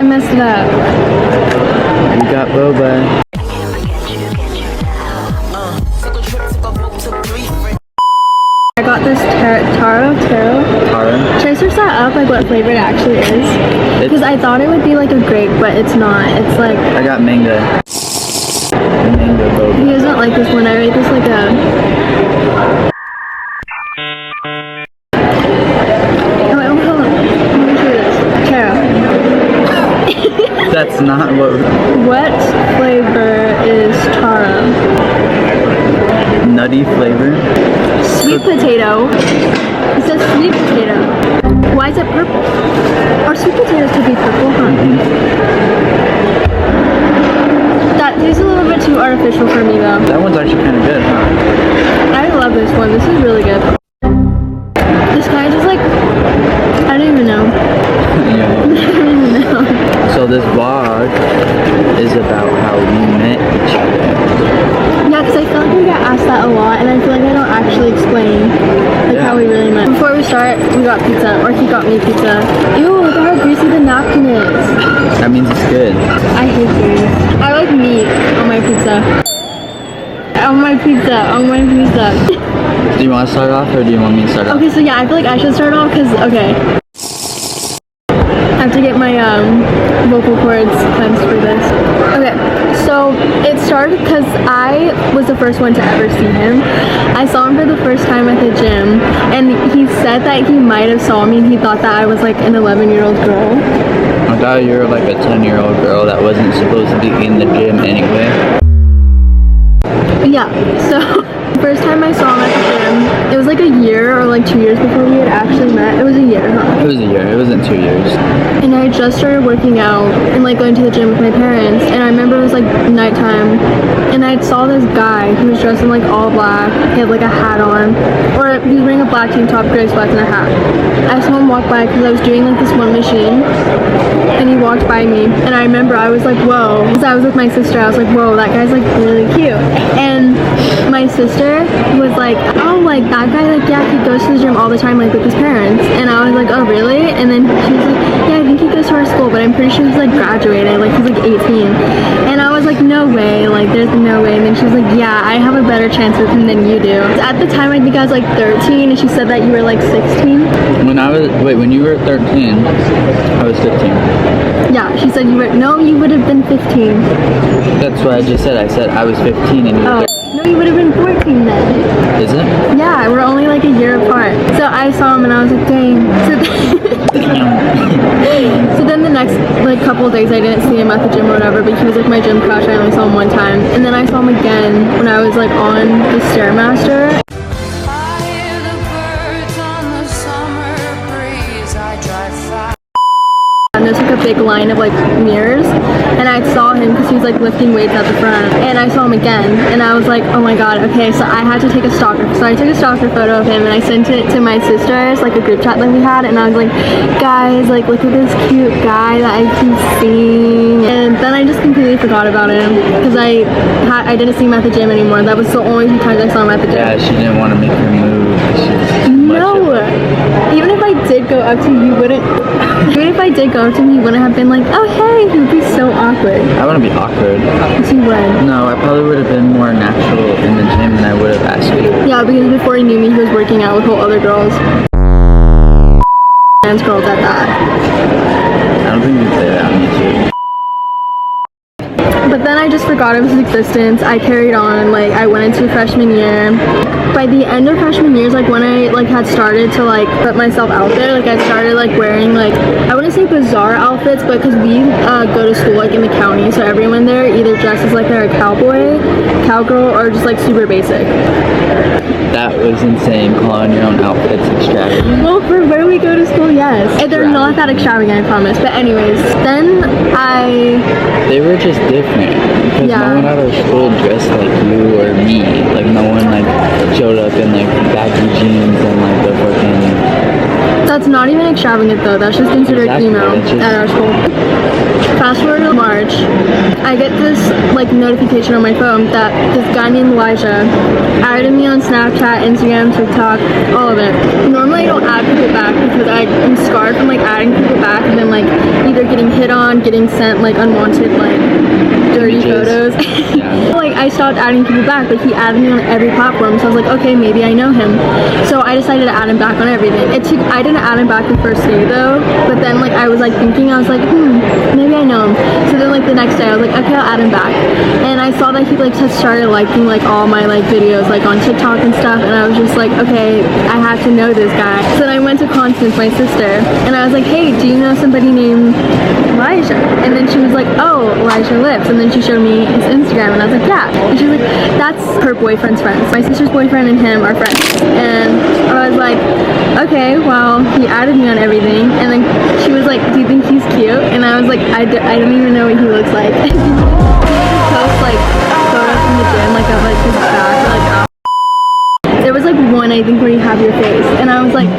messed it up. We got Boba. I got this taro. Should I search that up, like what flavor it actually is? Because I thought it would be like a grape, but it's not. It's like... I got mango. Mango Boba. He doesn't like this one. I rate this like a... Oh, wait, hold on. Let me show you this. Taro. That's not what... What flavor is taro? Nutty flavor. Sweet potato. It says sweet potato. Why is it purple? Our sweet potatoes could be purple, huh? That tastes a little bit too artificial for me though. That one's actually kind of good, huh? I love this one. This is really good. This guy just like, I don't even know. Yeah. I don't even know. So this vlog is about how we met each other. Yeah, because I feel like we get asked that a lot, and I feel like I don't actually explain like how we really met. Before we start, we got pizza, or he got me pizza. Ew, look at how greasy the napkin is. That means it's good. I hate grease. I like meat on my pizza. On my pizza. On my pizza. Do you want to start off, or do you want me to start off? Okay, so yeah, I feel like I should start off because, okay. I have to get my vocal cords cleansed for this. Okay, so it started because I was the first one to ever see him. I saw him for the first time at the gym, and he said that he might have saw me and he thought that I was like an 11-year-old girl. I thought you were like a 10-year-old girl that wasn't supposed to be in the gym anyway. Yeah, so the first time I saw him at the gym, it was like a year or like 2 years before we had actually met. It was a year, huh? It was a year. It wasn't 2 years. And I just started working out and like going to the gym with my parents, and I remember it was like nighttime, and I saw this guy. He was dressed in like all black. He had like a hat on, or he was wearing a black tank top, gray sweats, and a hat. I saw him walk by because I was doing like this one machine, and he walked by me, and I remember I was like, whoa. Because I was with my sister, I was like, whoa, that guy's like really cute. And my sister was like, oh, like that guy, like yeah, he goes to the gym all the time, like with his parents. And I was like, oh really? And then she was like, yeah, I think he goes to our school, but I'm pretty sure he's like graduated, like he's like 18. And I was like, no way, like there's no way. And then she was like, yeah, I have a better chance with him than you do. At the time I think I was like 13, and she said that you were like 16. When you were 13, I was 15. Yeah, she said you were, no, you would have been 15. That's what I just said. I said I was 15 and you were 13. No, you would have been 14 then. Is it? Yeah, we're only like a year apart. So I saw him and I was like, dang. So then the next like couple of days I didn't see him at the gym or whatever, but he was like my gym crush. I only saw him one time. And then I saw him again when I was like on the Stairmaster. And there's like a big line of like mirrors, and I saw him because he was like lifting weights at the front, and I saw him again, and I was like, oh my god, okay, so I had to take a stalker. So I took a stalker photo of him and I sent it to my sisters, like a group chat that we had, and I was like, guys, like look at this cute guy that I keep seeing. And then I just completely forgot about him because I didn't see him at the gym anymore. That was the only two times I saw him at the gym. Yeah, she didn't want to make her move. No, even if I did go up to him, you wouldn't. Even if I did go up to him, he wouldn't have been like, oh hey, he would be so awkward. I wouldn't be awkward. Yes, you would. No, I probably would have been more natural in the gym than I would have asked you. Yeah, because before he knew me, he was working out with whole other girls. Trans girls at that. I don't think you'd say that on YouTube. But then I just forgot of his existence. I carried on, like I went into freshman year. By the end of freshman years, like when I like had started to like put myself out there, like I started like wearing like, I wouldn't say bizarre outfits, but because we go to school like in the county, so everyone there either dresses like they're a cowboy, cowgirl, or just like super basic. That was insane, calling your own outfits extravagant. Well, for where we go to school, yes. They're not that extravagant, I promise. But anyways, then They were just different. Because no one at our school dressed like you or me. Like no one like showed up in like baggy jeans and like the fucking... That's not even extravagant though. That's just considered emo at our school. Fast forward to March, I get this like notification on my phone that this guy named Elijah added me on Snapchat, Instagram, TikTok, all of it. Normally I don't add people back because I'm scarred from like adding people back and then like either getting hit on, getting sent like unwanted like dirty photos. Like I stopped adding people back, but he added me on every platform, so I was like, okay, maybe I know him. So I decided to add him back on everything. I didn't add him back the first day though, but then like I was like thinking, I was like, maybe I know him. So then like the next day I was like, okay, I'll add him back. And I saw that he like had started liking like all my like videos like on TikTok and stuff, and I was just like, okay, I have to know this guy. So then I went to Constance, my sister, and I was like, hey, do you know somebody named Elijah? And then she was like, oh, Elijah Lips. And then she showed me his Instagram, and I was like, yeah. And she was like, that's her boyfriend's friends. My sister's boyfriend and him are friends. And I was like, okay, well, he added me on everything. And then she was like, do you think he's cute? And I was like, I don't even know what he looks like. He just posts like photos from the gym, like of like his back, or, like out. There was like one, I think, where you have your face, and I was like,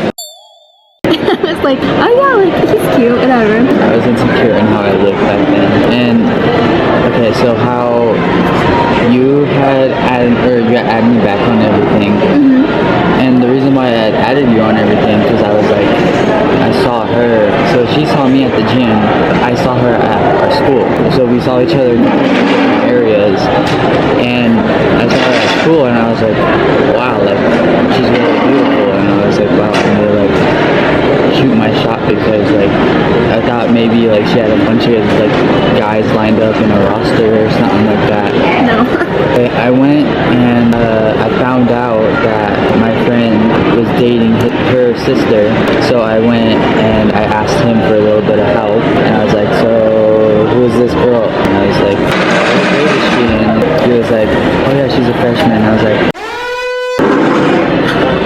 I was like, oh yeah, like he's cute, whatever. I was insecure in how I looked back then. And okay, so how you had added me back on everything. And the reason why I had added you on everything because I was like, I saw her. So she saw me at the gym. I saw her at our school. So we saw each other in different areas. And I saw her at school, and I was like, wow, like she's really beautiful. And I was like, wow, I'm gonna like shoot my shot because like I thought maybe like she had a bunch of like guys lined up in a roster or something like that. No. I went and I found out that my friend was dating her sister, so I went and I asked him for a little bit of help, and I was like, so who is this girl? And I was like, what grade is she in? He was like, oh yeah, she's a freshman. And I was like,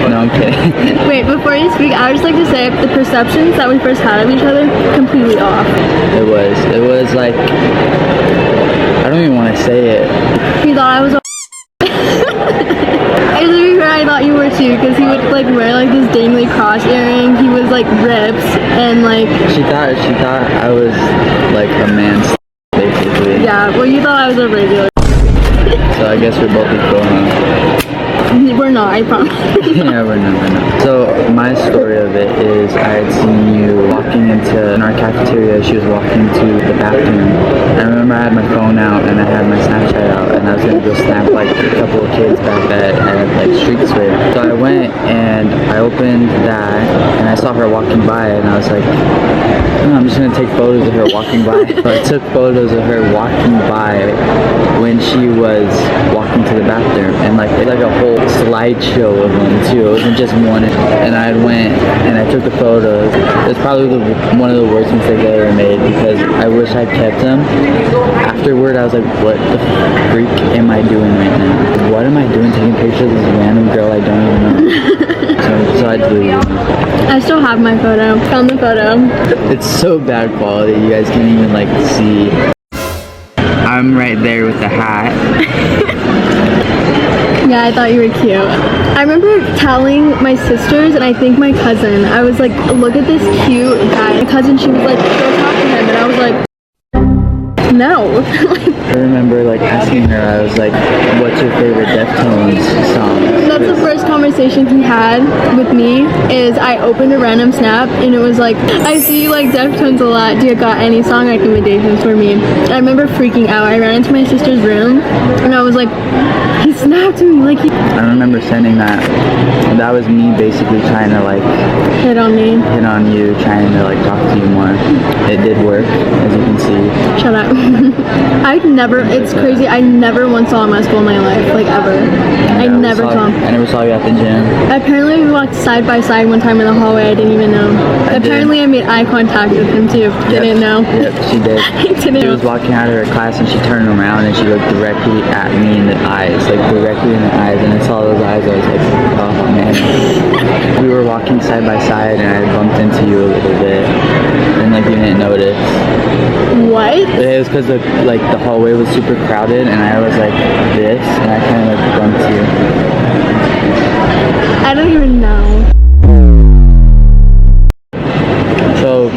no, I'm kidding. Wait, before you speak, I would just like to say the perceptions that we first had of each other, completely off. It was like, I don't even want to say it. He thought I was a I to be fair, I thought you were too, because he would like wear like this dangly cross earring. He was like ripped and like. She thought I was like a man, basically. Yeah, well, you thought I was a regular. So I guess we're both equal, huh? We're not, I promise. Yeah, we're not. So my story of it is I had seen you walking in our cafeteria. She was walking to the bathroom. I remember I had my phone out and I had my Snapchat out, and I was gonna go snap like a couple of kids back that I had like streaks with. So I went and I opened that and I saw her walking by, and I was like, oh, I'm just gonna take photos of her walking by. So I took photos of her walking by when she was walking to the bathroom, and like it's like a whole slideshow of them too. It wasn't just one. And I went and I took the photos. It's probably one of the worst mistakes I ever made because I wish I kept them. Afterward, I was like, what the freak am I doing right now? What am I doing taking pictures of this random girl I don't even know? So I deleted it. I still have my photo. Found the photo. It's so bad quality. You guys can't even like see. I'm right there with the hat. Yeah, I thought you were cute. I remember telling my sisters and I think my cousin, I was like, look at this cute guy. My cousin, she was like, go talk to him. And I was like, no. I remember like asking her, I was like, what's your favorite Deftones song? That's the first conversation he had with me, is I opened a random snap and it was like, I see you like Deftones a lot. Do you got any song recommendations for me? I remember freaking out. I ran into my sister's room and I was like, he snapped me like he... I remember sending that. And that was me basically trying to like hit on you, trying to like talk to you more. It did work, as you can see. Shut up. It's crazy, I never once saw him at school in my life, like ever. I never saw him. I never saw you at the gym. Apparently we walked side by side one time in the hallway, I didn't even know. Apparently I made eye contact with him too. Didn't know. Yep, she did. I didn't She know. was walking out of her class and she turned around and she looked directly at me in the eyes, like directly in the eyes, and I saw those eyes, I was like, oh man. We were walking side by side and I bumped into you a little bit and like you didn't notice. What? It was because the hallway was super crowded and I was like this and I kind of like bumped you. I don't even know. So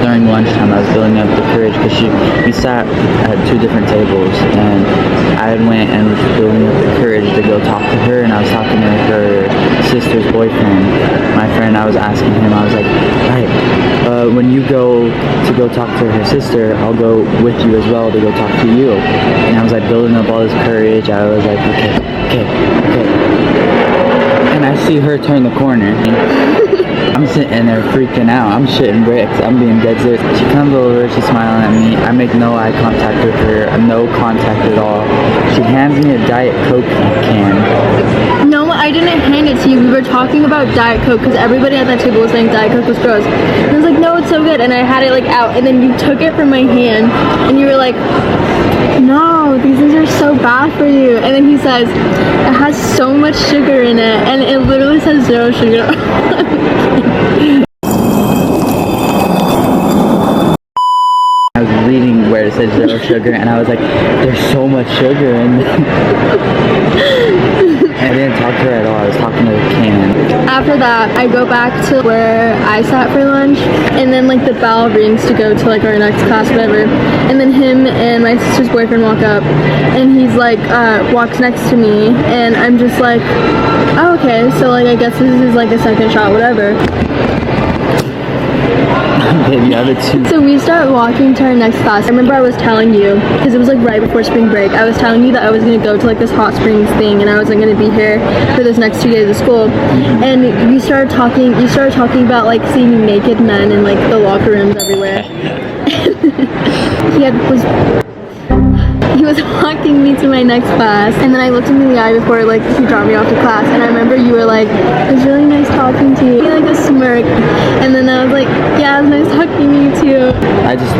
during lunchtime I was building up the courage because we sat at two different tables and I went and was building up the courage to go talk to her, and I was talking to her sister's boyfriend, my friend. I was asking him, I was like, right, when you go talk to her sister, I'll go with you as well to go talk to you. And I was like building up all this courage. I was like, okay. And I see her turn the corner. I'm sitting there freaking out. I'm shitting bricks. I'm being dead serious. She comes over, she's smiling at me. I make no eye contact with her, no contact at all. She hands me a Diet Coke can. No, I didn't hand it to you. We were talking about Diet Coke because everybody at that table was saying Diet Coke was gross. And I was like, no, it's so good. And I had it like out, and then you took it from my hand, and you were like, no, these things are so bad for you. And then he says, it has so much sugar in it, and it literally says 0 sugar. I was reading where it said 0 sugar, and I was like, there's so much sugar in there. I didn't talk to her at all. I was talking to the can. After that, I go back to where I sat for lunch, and then like the bell rings to go to like our next class, whatever. And then him and my sister's boyfriend walk up, and he's like walks next to me, and I'm just like, oh, okay, so like I guess this is like a second shot, whatever. So we start walking to our next class. I remember I was telling you, because it was like right before spring break, I was telling you that I was going to go to like this hot springs thing, and I wasn't going to be here for this next 2 days of school. And you started talking about like seeing naked men in like the locker rooms everywhere. He was walking me to my next class, and then I looked him in the eye before like he dropped me off to class, and I remember you were like, it was really nice talking to you. He like a smirk, and then I was like, yeah, it was nice talking to you too. I just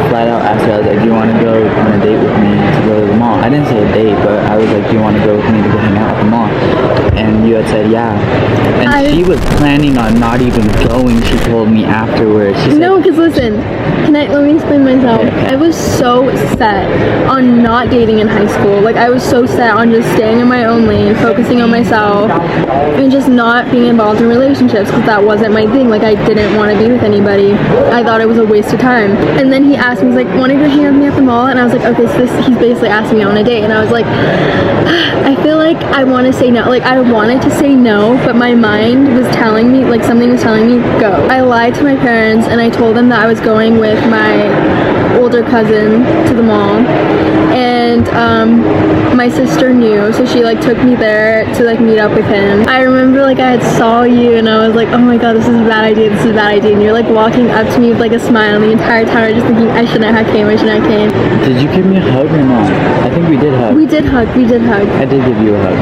flat out asked her, I was like, do you want to go on a date with me to go to the mall? I didn't say a date, but I was like, do you want to go with me to go hang out at the mall? And you had said yeah. And she was planning on not even going, she told me afterwards. She said, no, because listen, let me explain myself. Okay. I was so set on not dating in high school. Like I was so set on just staying in my own lane, focusing on myself, and just not being involved in relationships, because that wasn't my thing. Like I didn't want to be with anybody. I thought it was a waste of time. And then he asked me, he's like, want to go hang out with me at the mall? And I was like, okay, so he's basically asking me on a date. And I was like, I feel like I want to say no. Like I wanted to say no, but my mind was telling me, like something was telling me, go. I lied to my parents, and I told them that I was going with my older cousin to the mall, and my sister knew, so she like took me there to like meet up with him. I remember like I had saw you, and I was like, oh my god, this is a bad idea, and you're like walking up to me with like a smile, and the entire time I was just thinking, I shouldn't have came. Did you give me a hug or not? I think we did hug. We did hug. I did give you a hug.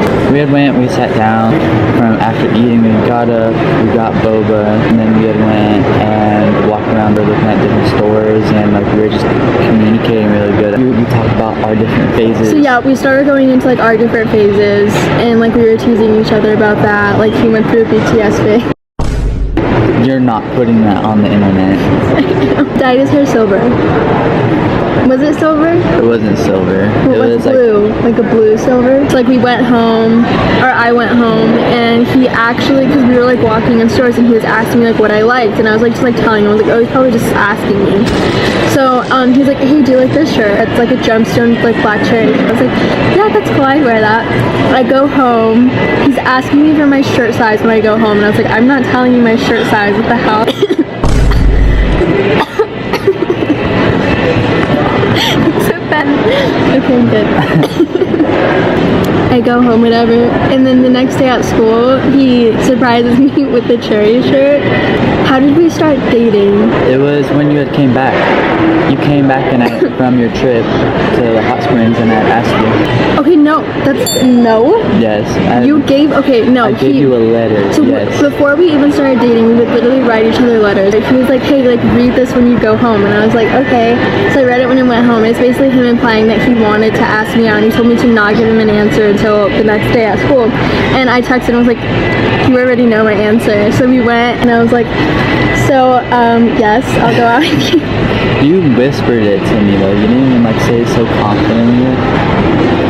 We sat down from after eating, we got up, we got boba, and then we went and walked around, looking at different stores, and like we were just communicating really good. We talked about our different phases. So yeah, we started going into like our different phases, and like we were teasing each other about that. Like he went through a BTS phase. You're not putting that on the internet. Dyed his hair silver. Was it silver? It wasn't silver. It was blue, like a blue silver. So like we went home, or I went home, and he actually, because we were like walking in stores, and he was asking me like what I liked, and I was like just like telling him. I was like, oh, he's probably just asking me. So he's like, hey, do you like this shirt? It's like a gemstone like black cherry. I was like, yeah, that's cool, I wear that. I go home, he's asking me for my shirt size when I go home, and I was like, I'm not telling you my shirt size, what the hell? So bad. Okay, I'm good. I go home, whatever, and then the next day at school, he surprises me with the cherry shirt. How did we start dating? It was when you had came back. You came back from your trip to the hot springs, and I asked you. Okay, no, no. Yes. I gave you a letter. So yes. Before we even started dating, we would literally write each other letters. Like, he was like, hey, like read this when you go home, and I was like, okay. So I read it when I went home. It's basically him implying that he wanted to ask me out, and he told me to not give him an answer until the next day at school. And I texted him, I was like, you already know my answer. So we went, and I was like, so yes, I'll go out with you. You whispered it to me though. You didn't even like say it so confidently.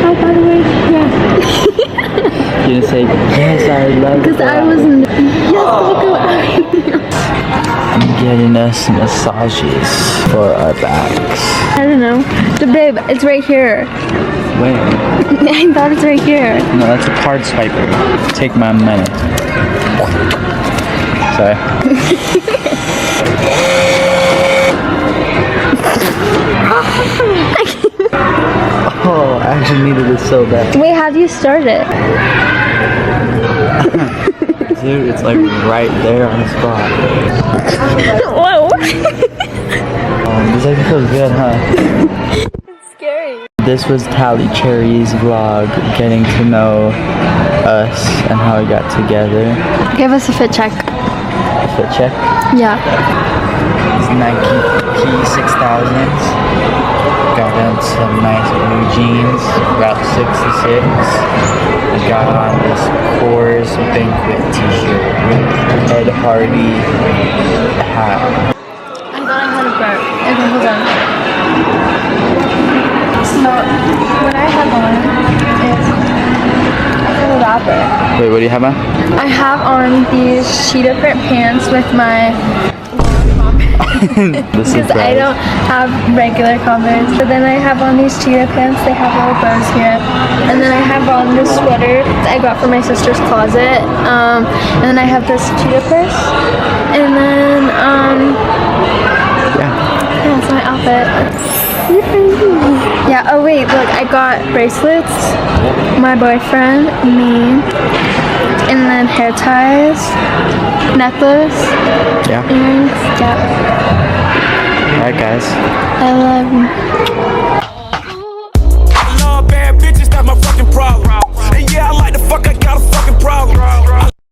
Oh, by the way, yeah. You didn't say, yes, I love it. Because I was, yes, I'll go out with you. I'm getting us massages for our backs. I don't know. So babe, it's right here. Where? I thought it's right here. No, that's a card swiper. Take my money. Sorry. actually needed this so bad. Wait, how do you start it? Dude, it's like right there on the spot. Whoa. This actually feels good, huh? It's scary. This was Tali Cherry's vlog, getting to know us and how we got together. Give us a fit check. Fit check. Yeah. These Nike P6000s. Got on some nice blue jeans, Route 66. I got on this Coors Banquet t-shirt with Ed Hardy hat. I thought I had a burp. Okay, hold on. So, what I have on is I have a rapper. Wait, what do you have on? I have on these cheetah print pants with my This is because I bad. don't have regular Converse. But then I have on these cheetah pants. They have little bows here. And then I have on this sweater I got from my sister's closet. And then I have this cheetah purse. And then Yeah. that's my outfit. Yeah, oh wait, look, I got bracelets, my boyfriend, me, and then hair ties, necklace, Yeah. earrings, yeah. Alright, guys. I love you.